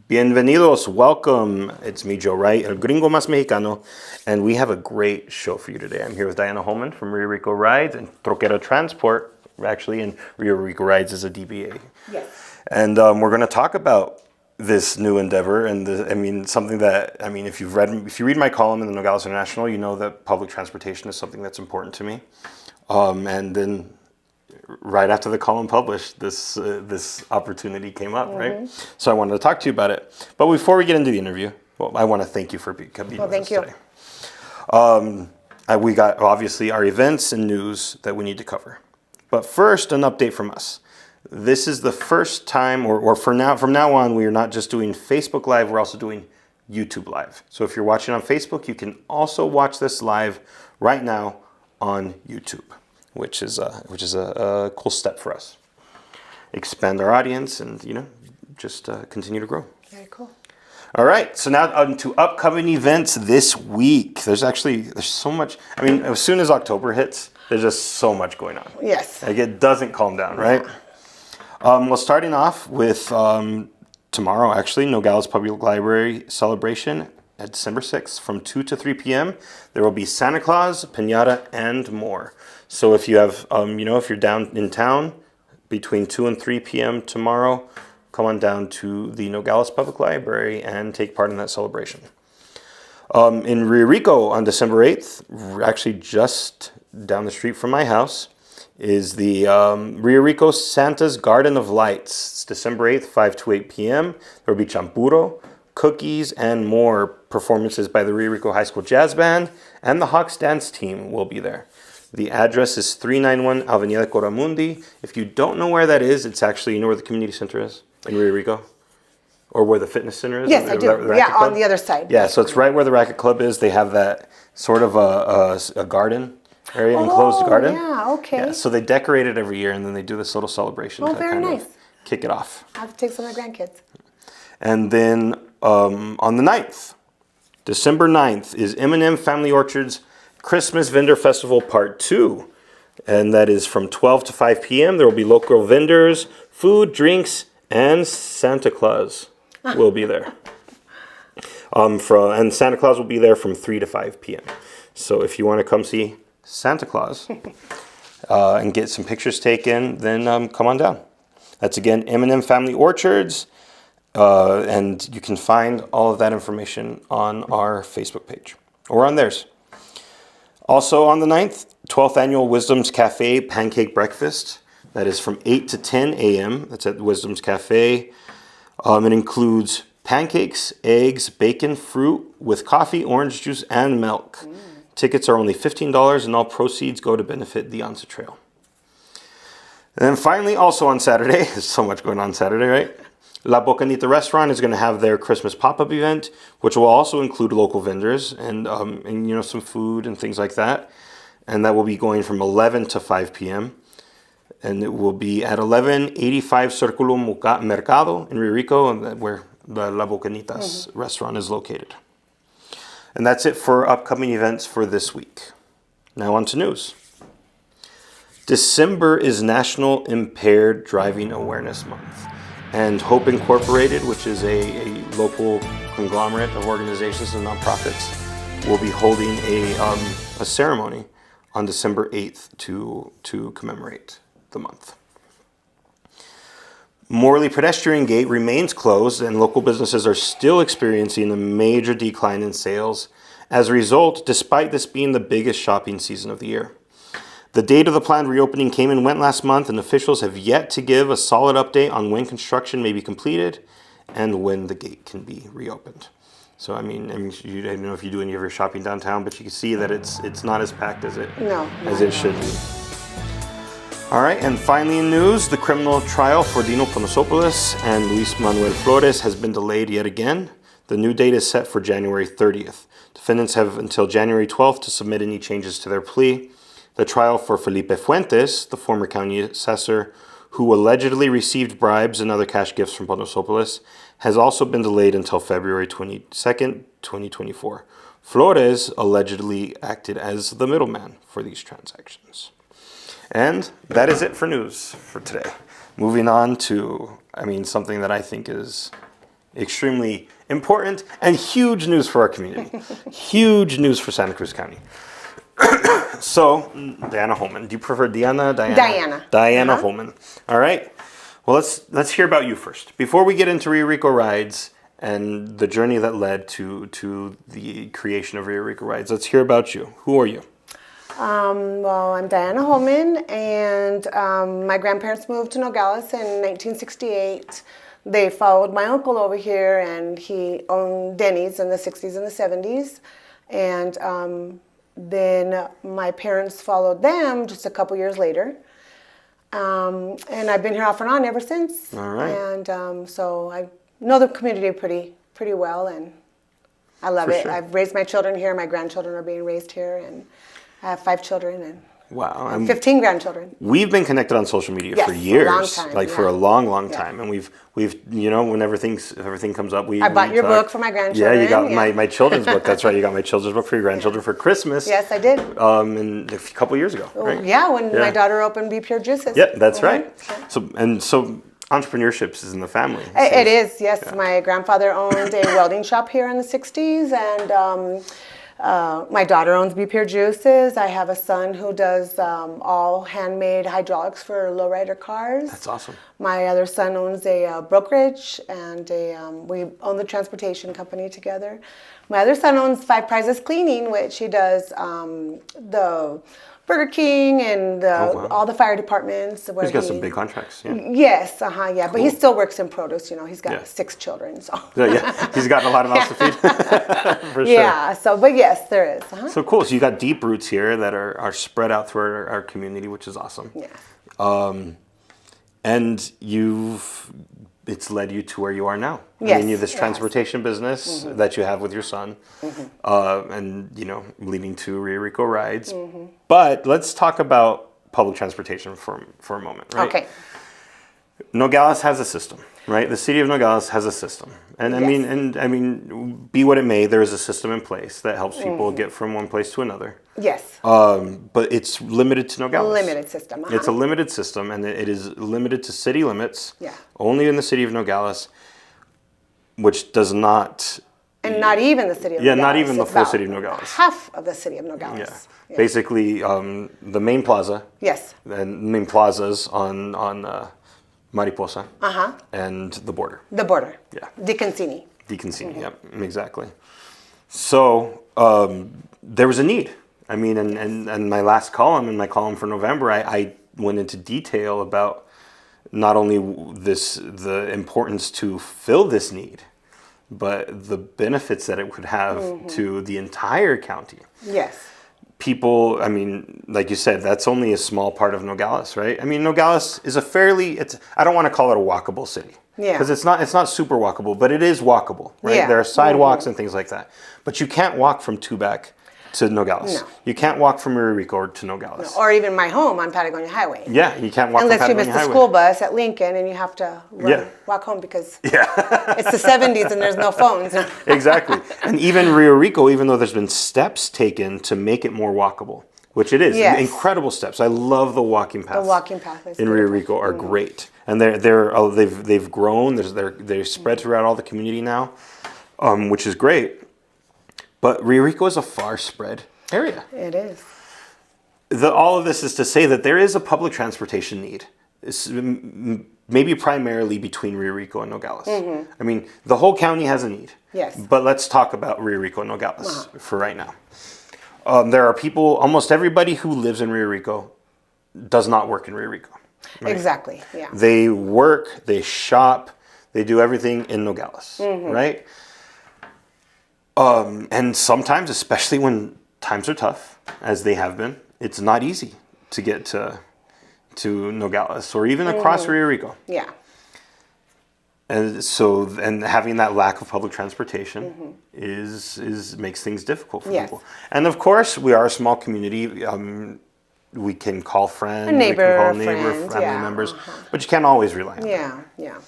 Bienvenidos, welcome. It's me, Joe Wright, El Gringo Más Mexicano, and we have a great show for you today. I'm here with Dianna Holman from Rio Rico Rides and Troquero Transport, actually, and Rio Rico Rides is a DBA. Yes. And we're going to talk about this new endeavor, and something that, if you read my column in the Nogales International, you know that public transportation is something that's important to me. And then right after the column published, this opportunity came up, right? So I wanted to talk to you about it. But before we get into the interview, I want to thank you for being with us today. We got, obviously, our events and news that we need to cover. But first, an update from us. This is the first time, from now on, we are not just doing Facebook Live, we're also doing YouTube Live. So if you're watching on Facebook, you can also watch this live right now on YouTube, which is a cool step for us. Expand our audience and, just continue to grow. Very cool. All right, so now on to upcoming events this week. There's so much. As soon as October hits, there's just so much going on. Yes. It doesn't calm down, right? Well, starting off with tomorrow, actually, Nogales Public Library celebration at December 6th from 2 to 3 p.m. There will be Santa Claus, piñata, and more. So if you have, if you're down in town between 2 and 3 p.m. tomorrow, come on down to the Nogales Public Library and take part in that celebration. In Rio Rico on December 8th, actually just down the street from my house, is the Rio Rico Santa's Garden of Lights. It's December 8th, 5 to 8 p.m. There will be champuro, cookies, and more performances by the Rio Rico High School Jazz Band, and the Hawks Dance Team will be there. The address is 391 Avenida Coramundi. If you don't know where that is, it's actually, where the community center is in Rio Rico? Or where the fitness center is? Yes, I do. On the other side. Yeah, so it's right where the Racket Club is. They have that sort of a garden area, enclosed garden. Yeah, okay. Yeah, so they decorate it every year, and then they do this little celebration to very nice. Kick it off. I have to take some of my grandkids. And then on the 9th, December 9th, is M&M Family Orchard's Christmas Vendor Festival Part 2. And that is from 12 to 5 p.m. There will be local vendors, food, drinks, and Santa Claus will be there. And Santa Claus will be there from 3 to 5 p.m. So if you want to come see Santa Claus and get some pictures taken, then come on down. That's, again, M&M Family Orchards. And you can find all of that information on our Facebook page or on theirs. Also on the 9th, 12th Annual Wisdom's Cafe Pancake Breakfast. That is from 8 to 10 a.m. That's at Wisdom's Cafe. It includes pancakes, eggs, bacon, fruit with coffee, orange juice, and milk. Tickets are only $15, and all proceeds go to benefit the Once Trail. And then finally, also on Saturday, there's so much going on Saturday, right? La Bocanita Restaurant is going to have their Christmas pop-up event, which will also include local vendors and some food and things like that. And that will be going from 11 to 5 p.m. And it will be at 1185 Circulo Mercado in Rio Rico, where the La Bocanita's restaurant is located. And that's it for upcoming events for this week. Now on to news. December is National Impaired Driving Awareness Month. And Hope Incorporated, which is a local conglomerate of organizations and nonprofits, will be holding a ceremony on December 8th to commemorate the month. Morley Pedestrian Gate remains closed, and local businesses are still experiencing a major decline in sales. As a result, despite this being the biggest shopping season of the year. The date of the planned reopening came and went last month, and officials have yet to give a solid update on when construction may be completed and when the gate can be reopened. So, I don't know if you do any of your shopping downtown, but you can see that it's not as packed as it should be. All right, and finally in news, the criminal trial for Dino Panosopoulos and Luis Manuel Flores has been delayed yet again. The new date is set for January 30th. Defendants have until January 12th to submit any changes to their plea. The trial for Felipe Fuentes, the former county assessor who allegedly received bribes and other cash gifts from Panosopoulos, has also been delayed until February 22nd, 2024. Flores allegedly acted as the middleman for these transactions. And that is it for news for today. Moving on to, something that I think is Extremely important and huge news for our community. Huge news for Santa Cruz County. So, Dianna Holman. Do you prefer Dianna? Dianna. Dianna Holman. All right. Well, let's hear about you first. Before we get into Rio Rico Rides and the journey that led to the creation of Rio Rico Rides, let's hear about you. Who are you? Well, I'm Dianna Holman, and my grandparents moved to Nogales in 1968. They followed my uncle over here, and he owned Denny's in the 60s and the 70s. And then my parents followed them just a couple years later. And I've been here off and on ever since. All right. And so I know the community pretty well, and I love it. Sure. I've raised my children here. My grandchildren are being raised here, and I have 5 children and Wow. 15 grandchildren. We've been connected on social media Yes, for years, a long time, like for a long time, and we've when everything comes up, I bought your book for my grandchildren. Yeah, you got my children's book. That's right, you got my children's book for your grandchildren for Christmas. Yes, I did. In a couple years ago, right? Yeah, when my daughter opened Be Pure Juices. Yeah, that's right. So entrepreneurship is in the family. It is, yes. Yeah. My grandfather owned a welding shop here in the 60s, and my daughter owns Be Pure Juices. I have a son who does all handmade hydraulics for lowrider cars. That's awesome. My other son owns a brokerage, and we own the transportation company together. My other son owns Five Prizes Cleaning, which he does the Burger King and all the fire departments. He's got some big contracts. Yeah. Yes, yeah. Cool. But he still works in produce. He's got 6 children. So he's got a lot of mouths to feed. For sure. Yeah. So, but yes, there is. So cool. So you got deep roots here that are spread out through our community, which is awesome. Yeah. And it's led you to where you are now. Yes, I mean, you have this transportation business that you have with your son, and leading to Rio Rico Rides. But let's talk about public transportation for a moment, right? Okay. Nogales has a system, right? The city of Nogales has a system, and I mean, be what it may, there is a system in place that helps people get from one place to another. Yes. But it's limited to Nogales. Limited system. It's a limited system, and it is limited to city limits. Yeah. Only in the city of Nogales, which does not. And not even the city of Nogales. Yeah, not even the full city of Nogales. Half of the city of Nogales. Yeah. Basically, the main plaza. Yes. And main plazas on Mariposa. And the border. The border. Yeah. DeConcini. DeConcini. Yep. Exactly. So there was a need. I mean, and my last column, in my column for November, I went into detail about not only the importance to fill this need, but the benefits that it would have to the entire county. Yes. People, I mean, like you said, that's only a small part of Nogales, right? I mean, Nogales is I don't want to call it a walkable city. Yeah. Because it's not super walkable, but it is walkable, right? Yeah. There are sidewalks and things like that. But you can't walk from Tubac to Nogales. No. You can't walk from Rio Rico to Nogales. No. Or even my home on Patagonia Highway. Yeah, you can't walk unless from Patagonia Highway. Unless you miss the school bus at Lincoln and you have to walk home because it's the 70s and there's no phones. Exactly. And even Rio Rico, even though there's been steps taken to make it more walkable, which it is, incredible steps. I love the walking paths. The walking paths in Rio Rico are great, and they've grown. They're spread throughout all the community now, which is great. But Rio Rico is a far spread area. It is. All of this is to say that there is a public transportation need. It's maybe primarily between Rio Rico and Nogales. I mean, the whole county has a need. Yes. But let's talk about Rio Rico and Nogales for right now. There are people, almost everybody who lives in Rio Rico does not work in Rio Rico. Right? Exactly, yeah. They work, they shop, they do everything in Nogales, right? And sometimes, especially when times are tough, as they have been, it's not easy to get to Nogales or even across Rio Rico. Yeah. And so, having that lack of public transportation makes things difficult for people. And of course, we are a small community. We can call friends, we can call neighbor, family members, but you can't always rely on them. Yeah.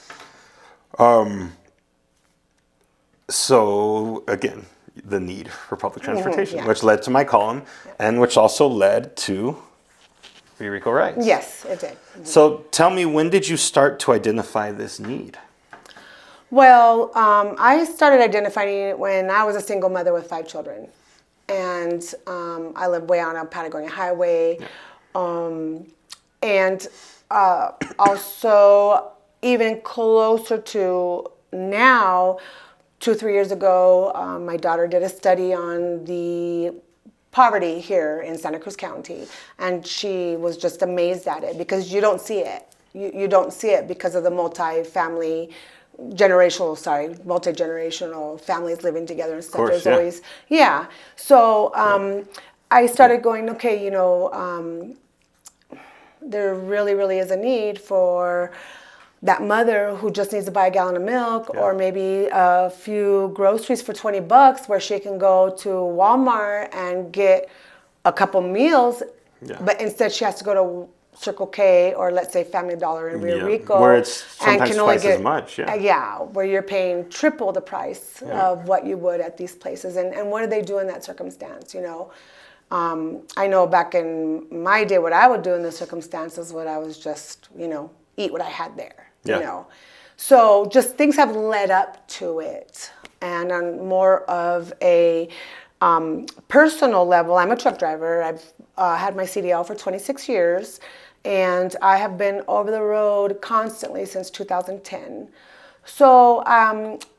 So again, the need for public transportation, which led to my column, and which also led to Rio Rico Rides. Yes, it did. So tell me, when did you start to identify this need? Well, I started identifying it when I was a single mother with 5 children. And I live way out on Patagonia Highway. And also, even closer to now, 2, 3 years ago, my daughter did a study on the poverty here in Santa Cruz County, and she was just amazed at it because you don't see it. You don't see it because of the multi-generational families living together and stuff. Course, There's yeah. always, yeah. So I started going, okay, there really, really is a need for that mother who just needs to buy a gallon of milk or maybe a few groceries for $20 where she can go to Walmart and get a couple meals, but instead she has to go to Circle K or let's say Family Dollar in Rio Rico. Where it's sometimes and can only twice get, as much. where you're paying triple the price of what you would at these places. And what do they do in that circumstance, I know back in my day what I would do in the circumstances when I was just, eat what I had there. So just things have led up to it. And on more of a personal level, I'm a truck driver. I've had my CDL for 26 years, and I have been over the road constantly since 2010. So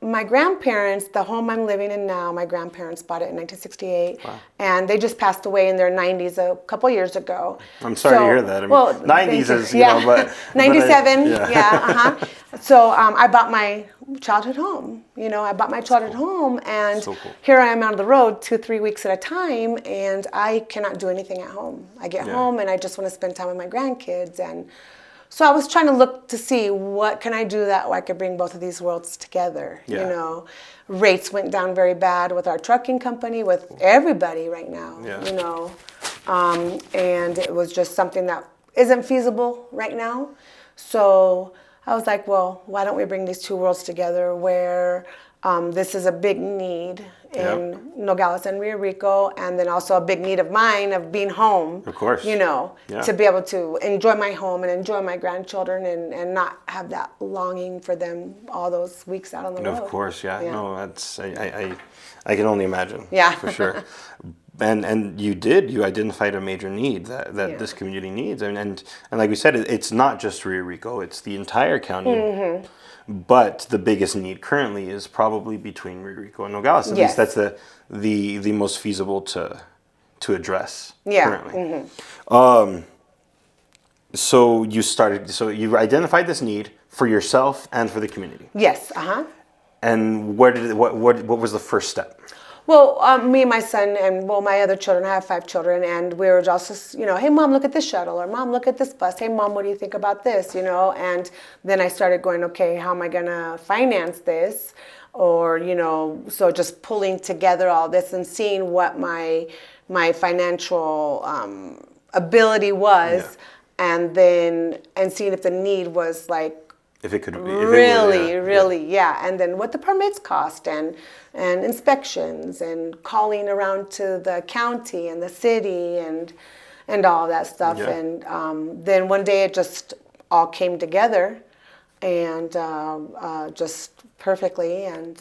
my grandparents, the home I'm living in now, my grandparents bought it in 1968, and they just passed away in their 90s a couple years ago. I'm sorry to hear that. I mean, 90s is, but 97, So I bought my childhood home. I bought my childhood home, and here I am out on the road 2-3 weeks at a time, and I cannot do anything at home. I get home, and I just want to spend time with my grandkids, and so I was trying to look to see what can I do that I could bring both of these worlds together. Rates went down very bad with our trucking company, with everybody right now. And it was just something that isn't feasible right now. So I was like, well, why don't we bring these two worlds together where this is a big need in Nogales and Rio Rico, and then also a big need of mine of being home. Of course. To be able to enjoy my home and enjoy my grandchildren and not have that longing for them all those weeks out on the road. Of course, No, that's I can only imagine. For sure. And you identified a major need that this community needs, and like we said, it's not just Rio Rico; it's the entire county. But the biggest need currently is probably between Rio Rico and Nogales. At least that's the most feasible to address currently. So you identified this need for yourself and for the community. Yes. And what was the first step? Well, me and my son and my other children, I have 5 children, and we were just, hey, Mom, look at this shuttle, or Mom, look at this bus. Hey, Mom, what do you think about this? And then I started going, okay, how am I going to finance this? Or, so just pulling together all this and seeing what my financial ability was, and seeing if the need was like, if it could be really, and then what the permits cost and inspections and calling around to the county and the city and all that stuff. And then one day it just all came together and just perfectly, and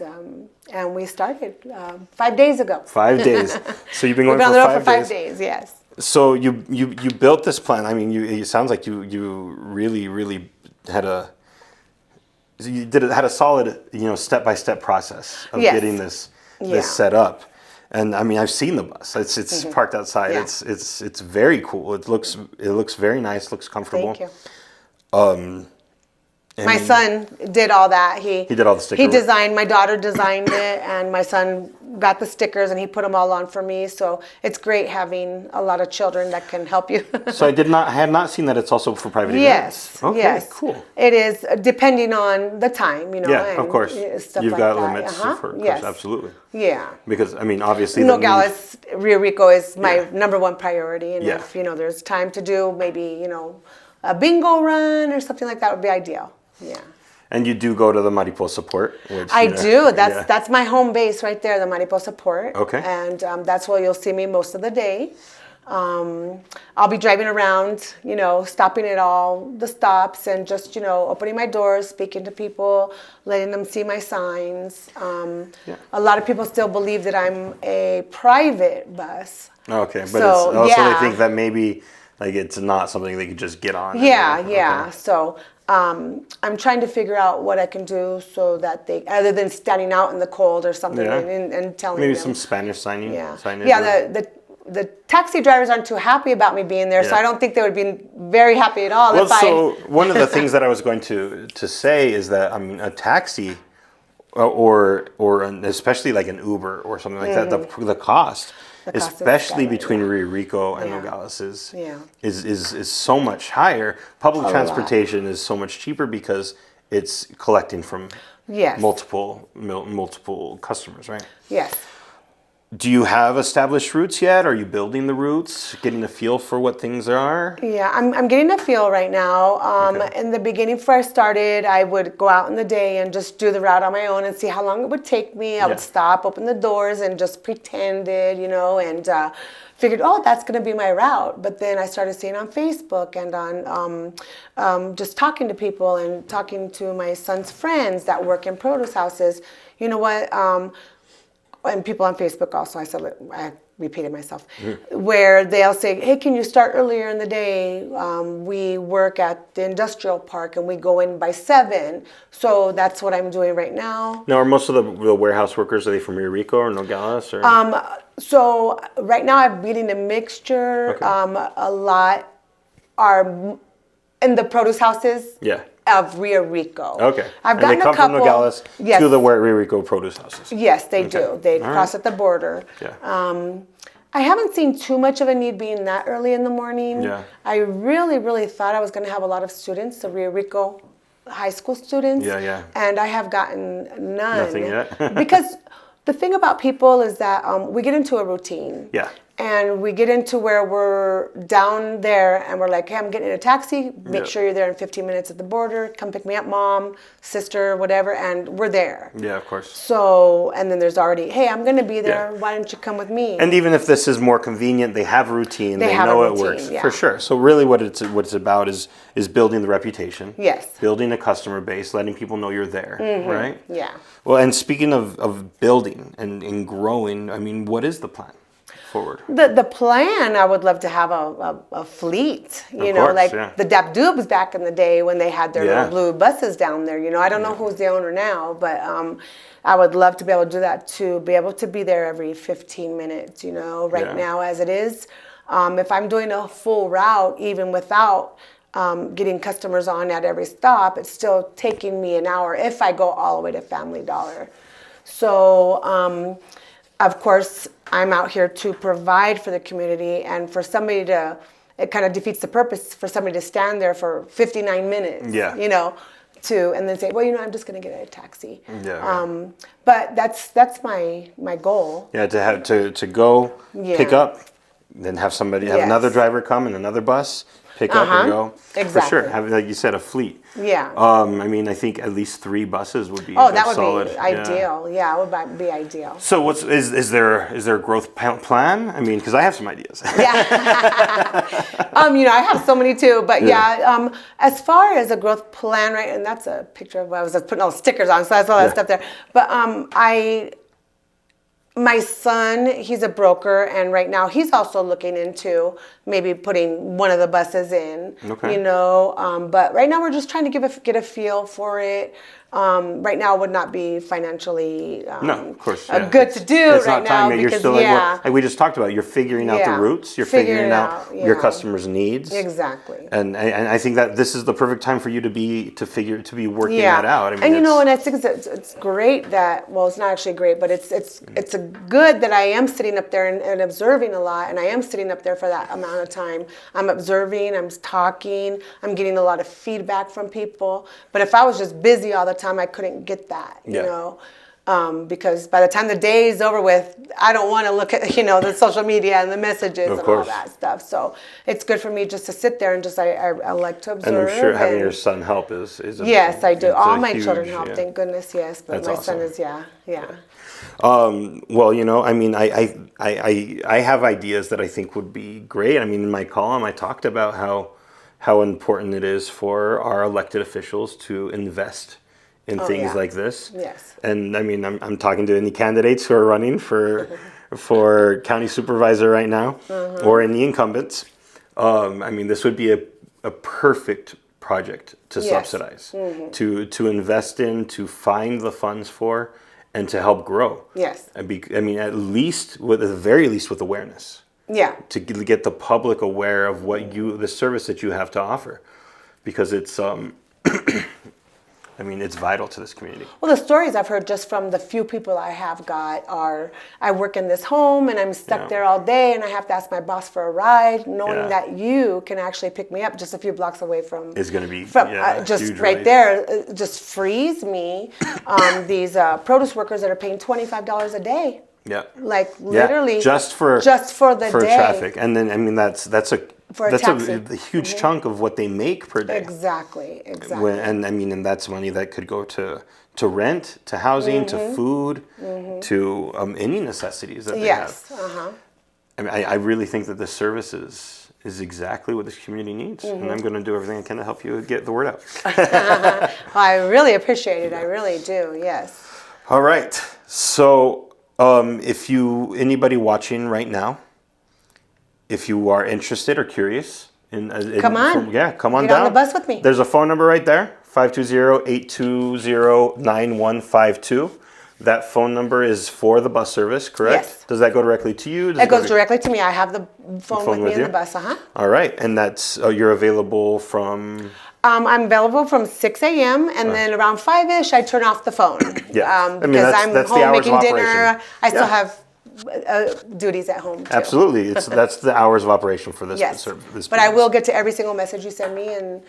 we started 5 days ago. 5 days. So you've been going for 5 days. Yes. So you built this plan. I mean, it sounds like you really had had a solid, step-by-step process of getting this set up. And I mean, I've seen the bus. It's parked outside. It's very cool. It looks very nice. Looks comfortable. Thank you. My son did all that. He did all the stickers. He designed. My daughter designed it, and my son got the stickers, and he put them all on for me. So it's great having a lot of children that can help you. So I had not seen that it's also for private events. Okay, cool. It is depending on the time, Yeah, and of course. Stuff You've like got that. limits, of course, absolutely. Yeah. Because I mean, obviously, Nogales, Rio Rico is my number one priority, and if there's time to do maybe a bingo run or something like that would be ideal. Yeah. And you do go to the Mariposa Port, which I do. That's my home base right there, the Mariposa Port. Okay. And that's where you'll see me most of the day. I'll be driving around, stopping at all the stops and just, opening my doors, speaking to people, letting them see my signs. A lot of people still believe that I'm a private bus. Okay, but So, it's also yeah. they think that maybe like it's not something they could just get on. Yeah. Okay. So I'm trying to figure out what I can do so that they, other than standing out in the cold or something Yeah. and telling Maybe them. some Spanish signage. Yeah, the taxi drivers aren't too happy about me being there, so I don't think they would be very happy at all Well, if so one of the things that I was going to say is that a taxi, or especially like an Uber or something like that, the cost, is especially skyrocketing, between Rio Rico and Yeah. Nogales, Yeah. is so much higher. Public transportation is so much cheaper because it's collecting from Yes. multiple customers, right? Yes. Do you have established routes yet? Are you building the routes, getting a feel for what things are? Yeah, I'm getting a feel right now. Okay. In the beginning, before I started, I would go out in the day and just do the route on my own and see how long it would take me. I would stop, open the doors, and just pretended, and figured, oh, that's going to be my route. But then I started seeing on Facebook and on just talking to people and talking to my son's friends that work in produce houses. You know what? And people on Facebook also, I repeated myself, where they'll say, hey, can you start earlier in the day? We work at the industrial park and we go in by 7. So that's what I'm doing right now. Now, are most of the warehouse workers, are they from Rio Rico or Nogales? Or? So right now I'm getting a mixture. Okay. A lot are in the produce houses. Yeah. Of Rio Rico. Okay. I've and gotten they come a couple. from Nogales to the Rio Rico produce houses. Yes, they do. They cross at the border. Yeah. I haven't seen too much of a need being that early in the morning. Yeah. I really, really thought I was going to have a lot of students, the Rio Rico high school students. Yeah. And I have gotten none. Nothing yet. Because the thing about people is that we get into a routine. Yeah. And we get into where we're down there and we're like, hey, I'm getting in a taxi. Make sure you're there in 15 minutes at the border. Come pick me up, mom, sister, whatever. And we're there. Yeah, of course. So, and then there's already, hey, I'm going to be there. Why don't you come with me? And even if this is more convenient, they have a routine. They have know a it routine, works. yeah. For sure. So really what it's about is building the reputation. Yes. Building a customer base, letting people know you're there, right? Yeah. Well, and speaking of building and growing, I mean, what is the plan forward? The plan, I would love to have a fleet, the Dabdoobs back in the day when they had their little blue buses down there. I don't know who's the owner now, but I would love to be able to do that, to be able to be there every 15 minutes, right now as it is. If I'm doing a full route, even without getting customers on at every stop, it's still taking me an hour if I go all the way to Family Dollar. So, of course, I'm out here to provide for the community, and for somebody to, it kind of defeats the purpose for somebody to stand there for 59 minutes, and then say, well, I'm just going to get a taxi. Yeah. But that's my goal. Yeah, to go pick up, then have another driver come and another bus, pick up and go. Exactly. For sure. Have, like you said, a fleet. Yeah. I mean, I think at least 3 buses would be that would solid. be ideal. Yeah, it would be ideal. So is there a growth plan? I mean, because I have some ideas. Yeah. I have so many too, but as far as a growth plan, right, and that's a picture of I was just putting all stickers on, so that's all that stuff there. But my son, he's a broker, and right now he's also looking into maybe putting one of the buses in. Okay. But right now we're just trying to get a feel for it. Right now would not be financially no, of course, good to do it's right not time now yet. You're still like we just talked about. You're figuring out the routes. You're figuring out your customers' needs. Exactly. And I think that this is the perfect time for you to be working that out. I mean, and I think it's great that, well, it's not actually great, but it's a good that I am sitting up there and observing a lot, and I am sitting up there for that amount of time. I'm observing, I'm talking, I'm getting a lot of feedback from people. But if I was just busy all the time, I couldn't get that, because by the time the day is over with, I don't want to look at, the social media and the messages and all that stuff. So it's good for me just to sit there and just, I like to observe. And I'm sure having your son help is yes, I do. All my children help, thank goodness, yes. But That's my awesome. son is, yeah. Well, I mean, I have ideas that I think would be great. I mean, in my column, I talked about how important it is for our elected officials to invest in things like this. Yes. And I mean, I'm talking to any candidates who are running for county supervisor right now, or any incumbents. I mean, this would be a perfect project to subsidize, to invest in, to find the funds for, and to help grow. Yes. I mean, at the very least, with awareness. Yeah. To get the public aware of the service that you have to offer, because it's I mean, it's vital to this community. Well, the stories I've heard just from the few people I have got are, I work in this home and I'm stuck there all day and I have to ask my boss for a ride, knowing that you can actually pick me up just a few blocks away from. Is going to be just huge right relief. there. Just frees me. These produce workers that are paying $25 a day. Yeah. Like literally. Just for the day. Traffic, and then I mean that's a huge chunk of what they make per day. Exactly. And that's money that could go to rent, to housing, to food, to any necessities that they have. I mean, I really think that this service is exactly what this community needs, and I'm going to do everything I can to help you get the word out. Well, I really appreciate it. I really do. Yes. All right. So, if anybody watching right now, if you are interested or curious, come on. Come on Get down. on the bus with me. There's a phone number right there, 520-820-9152. That phone number is for the bus service, correct? Yes. Does that go directly to you? It goes directly to me. I have the phone with me in the bus. All right. And that's, you're available from? I'm available from 6 a.m. and then around 5-ish, I turn off the phone. Yeah. Because I'm home making dinner. I still Yeah. have duties at home too. Absolutely. That's the hours of operation for this. Yes. This but I will get to every single message you send me in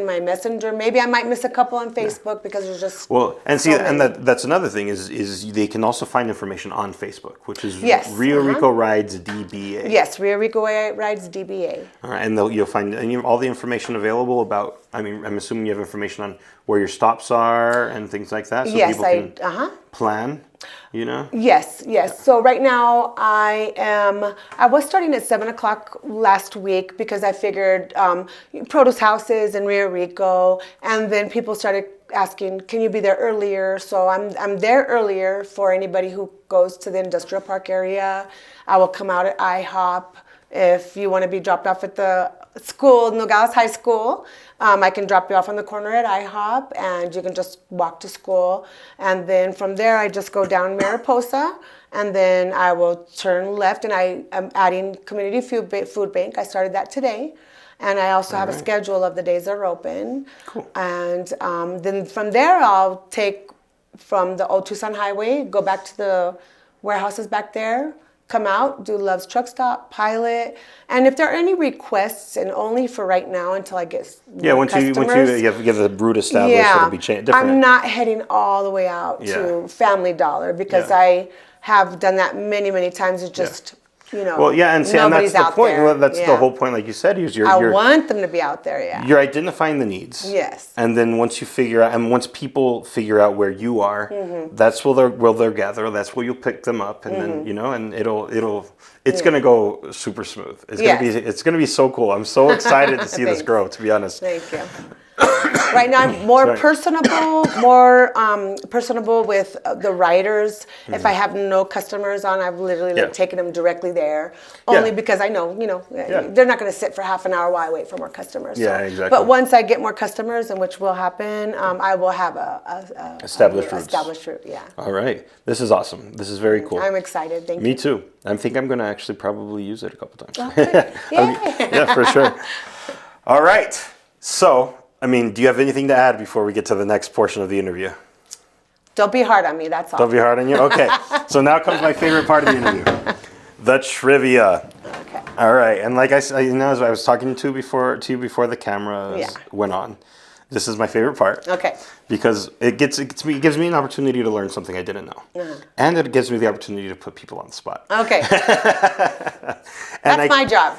my messenger. Maybe I might miss a couple on Facebook because there's just that's another thing is they can also find information on Facebook, which is Rio Uh-huh. Rico Rides Dba. Yes, Rio Rico Rides Dba. All right, and you'll find all the information available about. I mean, I'm assuming you have information on where your stops are and things like that, so Yes, people can plan. Yes. So right now I was starting at 7 o'clock last week because I figured produce houses in Rio Rico, and then people started asking, can you be there earlier? So I'm there earlier for anybody who goes to the industrial park area. I will come out at IHOP. If you want to be dropped off at the school, Nogales High School, I can drop you off on the corner at IHOP and you can just walk to school. And then from there, I just go down Mariposa and then I will turn left and I am adding Community Food Bank. I started that today. And I also have a schedule of the days that are open. Cool. And then from there, I'll take from the Old Tucson Highway, go back to the warehouses back there, come out, do Love's Truck Stop, Pilot, and if there are any requests, and only for right now until I get once you have the route established, it'll be different. I'm not heading all the way out to Family Dollar because I have done that many times. It's just and that's the point. Well, that's the whole point, like you said, is I want them to be out there. Yeah, you're identifying the needs. Yes, and then once you figure out, and once people figure out where you are, that's where they'll gather. That's where you'll pick them up, and then and it's gonna go super smooth. It's gonna be so cool. I'm so excited to see this grow. To be honest. Thank you. Right now, I'm more personable with the riders. If I have no customers on, I've literally taken them directly there. Only because I know, they're not going to sit for half an hour while I wait for more customers. Yeah, exactly. But once I get more customers, and which will happen, I will have a established route. Yeah. All right. This is awesome. This is very cool. I'm excited. Thank you. Me too. I think I'm going to actually probably use it a couple times. Okay. Yeah, for sure. All right. So, I mean, do you have anything to add before we get to the next portion of the interview? Don't be hard on me, that's all. Don't be hard on you? Okay. So now comes my favorite part of the interview. The trivia. Okay. All right. And like I said, as I was talking to you before the camera went on, this is my favorite part. Okay. Because it gives me an opportunity to learn something I didn't know. And it gives me the opportunity to put people on the spot. Okay. That's my job.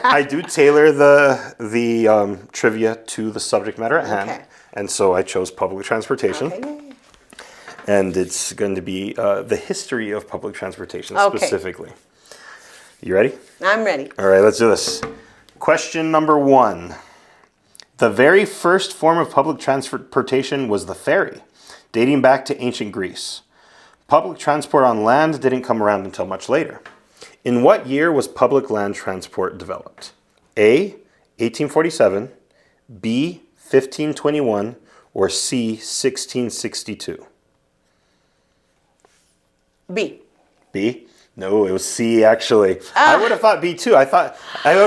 I do tailor the trivia to the subject matter at hand. And so I chose public transportation. Okay. And it's going to be the history of public transportation Okay. specifically. You ready? I'm ready. All right, let's do this. Question number 1. The very first form of public transportation was the ferry, dating back to ancient Greece. Public transport on land didn't come around until much later. In what year was public land transport developed? A, 1847, B, 1521, or C, 1662? B. B? No, it was C actually. I would have thought B too. I would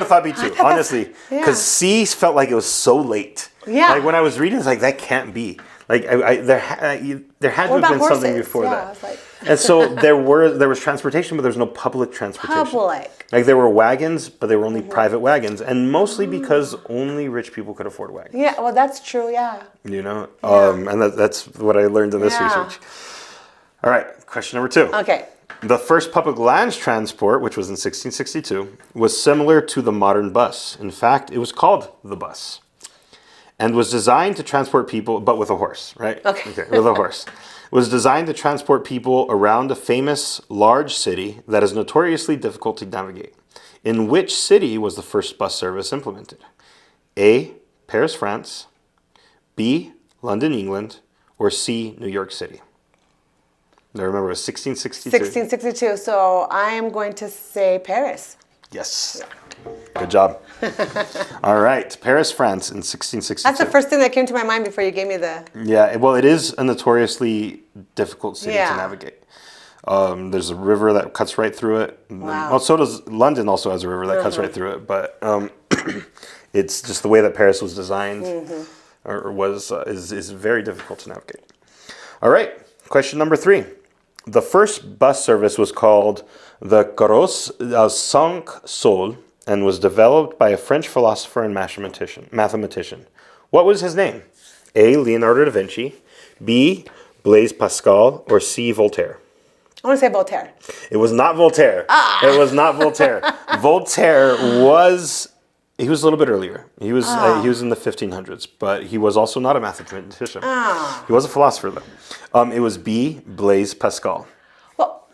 have thought B too, honestly. Because C felt like it was so late. Yeah. Like when I was reading, it's like, that can't be. Like there had to have been something before I that. was like, And so there was transportation, but there was no public transportation. public. Like there were wagons, but they were only private wagons, and mostly because only rich people could afford wagons. Yeah, well, that's true, yeah. You know, Yeah. and that's what I learned in this Yeah. research. All right, question number 2. Okay. The first public land transport, which was in 1662, was similar to the modern bus. In fact, it was called the bus and was designed to transport people, but with a horse, right? Okay. With a horse. It was designed to transport people around a famous large city that is notoriously difficult to navigate. In which city was the first bus service implemented? A, Paris, France, B, London, England, or C, New York City? Now remember, it was 1662. 1662, so I am going to say Paris. Yes. Good job. All right. Paris, France in 1662. That's the first thing that came to my mind before you gave me the... Yeah, well, it is a notoriously difficult city Yeah. to navigate. There's a river that cuts right through it. Wow. Well, so does London also has a river that cuts right through it, but it's just the way that Paris was designed or was is very difficult to navigate. All right. Question number 3. The first bus service was called the Carrosse à 5 Sols and was developed by a French philosopher and mathematician. What was his name? A, Leonardo da Vinci, B, Blaise Pascal, or C, Voltaire? I want to say Voltaire. It was not Voltaire. It was not Voltaire. Voltaire was... He was a little bit earlier. He was in the 1500s, but he was also not a mathematician. He was a philosopher, though. It was B, Blaise Pascal. Well,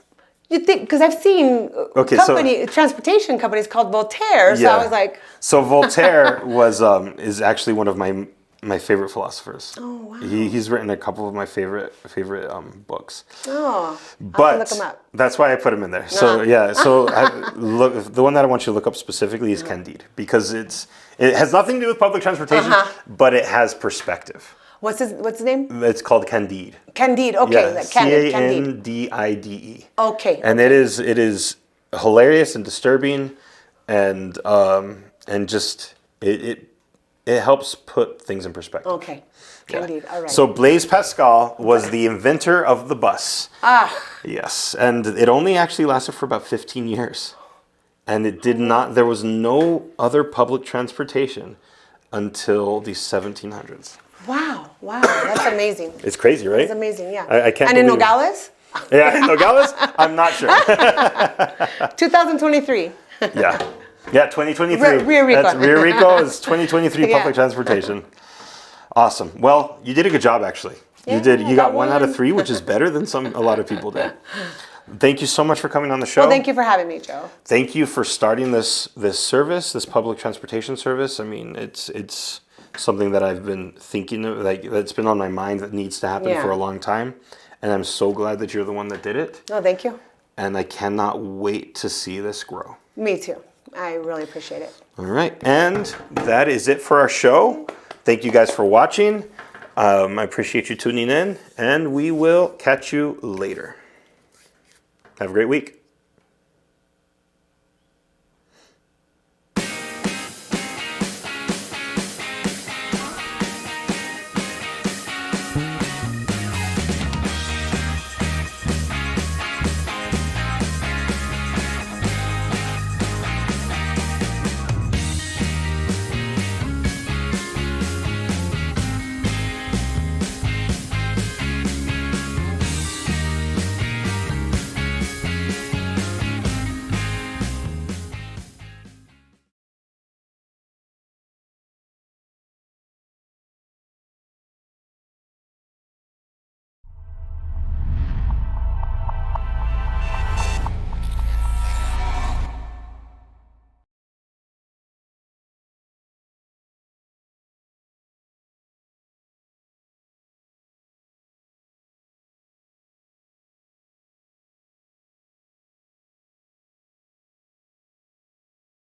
you think, because I've seen transportation companies called Voltaire, so I was like... So Voltaire is actually one of my favorite philosophers. Oh, wow. He's written a couple of my favorite books. Oh, But I'll have to look him up. that's why I put him in there. So the one that I want you to look up specifically is Candide, because it has nothing to do with public transportation, but it has perspective. What's his name? It's called Candide. Candide. Okay, Yeah, Candide. Candide. Okay. And it is hilarious and disturbing, and just it helps put things in perspective. Okay. Candide. All right. So Blaise Pascal was the inventor of the bus. Yes, and it only actually lasted for about 15 years. And there was no other public transportation until the 1700s. Wow, that's amazing. It's crazy, right? It's amazing, yeah. I can't And in believe it. Nogales? Yeah, in Nogales? I'm not sure. 2023. Yeah, 2023. Rio Rico. That's Rio Rico is 2023 Yeah. public transportation. Awesome. Well, you did a good job, actually. Yeah, You got 1 out of one. 3, which is better than a lot of people did. Thank you so much for coming on the show. Well, thank you for having me, Joe. Thank you for starting this service, this public transportation service. I mean, it's something that I've been thinking of, that's been on my mind that needs to happen for a long time. And I'm so glad that you're the one that did it. No, thank you. And I cannot wait to see this grow. Me too. I really appreciate it. All right. And that is it for our show. Thank you guys for watching. I appreciate you tuning in, and we will catch you later. Have a great week.